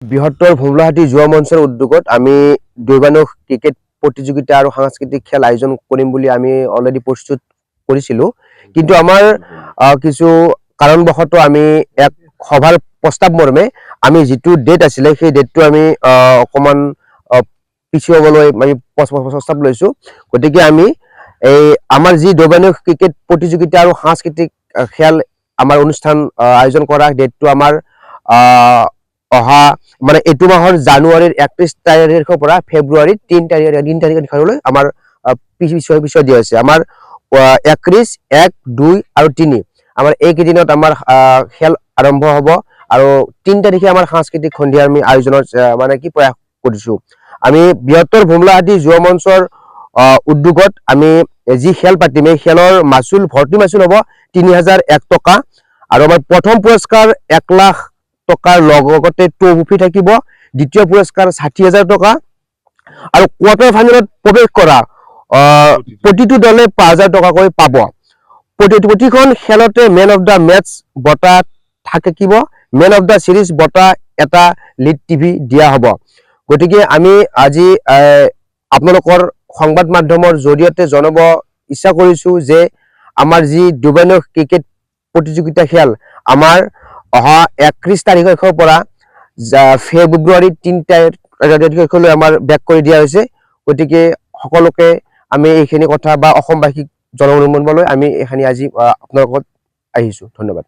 বৃহত্তৰ ভোমলাহাটী যুৱ মঞ্চৰ উদ্যোগত আমি দৈবানক ক্ৰিকেট প্ৰতিযোগিতা আৰু সাংস্কৃতিক খেল আয়োজন কৰিম বুলি আমি অলৰেডি প্ৰস্তুত কৰিছিলোঁ। কিন্তু আমাৰ কিছু কাৰণবশতঃ আমি এক সভাৰ প্ৰস্তাৱ মৰ্মে আমি যিটো ডেট আছিলে সেই ডেটটো আমি অকণমান পিছুৱাবলৈ আমি প্ৰস্তাৱ লৈছোঁ। গতিকে আমি এই আমাৰ যি দৈবানক ক্ৰিকেট প্ৰতিযোগিতা আৰু সাংস্কৃতিক খেল আমাৰ অনুষ্ঠান আয়োজন কৰা ডেটটো আমাৰ অহা মানে এইটো মাহৰ জানুৱাৰীৰ 31 তাৰিখৰ পৰা ফেব্ৰুৱাৰীৰ 3 তাৰিখলৈ আমাৰ পিছুৱাই দিয়া হৈছে। আমাৰ 31, 1, 2 আৰু 3 আমাৰ এইকেইদিনত আমাৰ খেল আৰম্ভ হ'ব আৰু 3 তাৰিখে আমাৰ সাংস্কৃতিক সন্ধিয়া আমি আয়োজনৰ মানে কি প্ৰয়াস কৰিছোঁ। আমি বৃহত্তৰ ভোমলাহাটী যুৱ মঞ্চৰ উদ্যোগত আমি যি খেল পাতিম এই খেলৰ মাচুল ভৰ্তি মাচুল হ'ব 3001 টকা আৰু আমাৰ প্ৰথম পুৰস্কাৰ 1 লাখ টকাৰ লগতে ট্ৰফি থাকিব। দ্বিতীয় পুৰস্কাৰ 60,000 টকা আৰু কোৱাৰ্টাৰ ফাইনেলত প্ৰৱেশ কৰা প্ৰতিটো দলে 5,000 টকাকৈ পাব। প্ৰতিখন খেলতে মেন অফ দ্য মেটচ বঁটা থাকিব। মেন অফ দ্য চিৰিজ বঁটা এটা লিড টিভি দিয়া হ'ব। গতিকে আমি আজি আপোনালোকৰ সংবাদ মাধ্যমৰ জৰিয়তে জনাব ইচ্ছা কৰিছোঁ যে আমাৰ যি দৈবানক ক্ৰিকেট প্ৰতিযোগিতা খেল আমাৰ অহা 31 তাৰিখৰ পৰা ফেব্ৰুৱাৰী 3 তাৰিখলৈ আমাৰ বেক কৰি দিয়া হৈছে। গতিকে সকলোকে আমি এইখিনি কথা বা অসমবাসীক জনাবলৈ আমি এইখিনি আজি আপোনালোকত আহিছোঁ। ধন্যবাদ।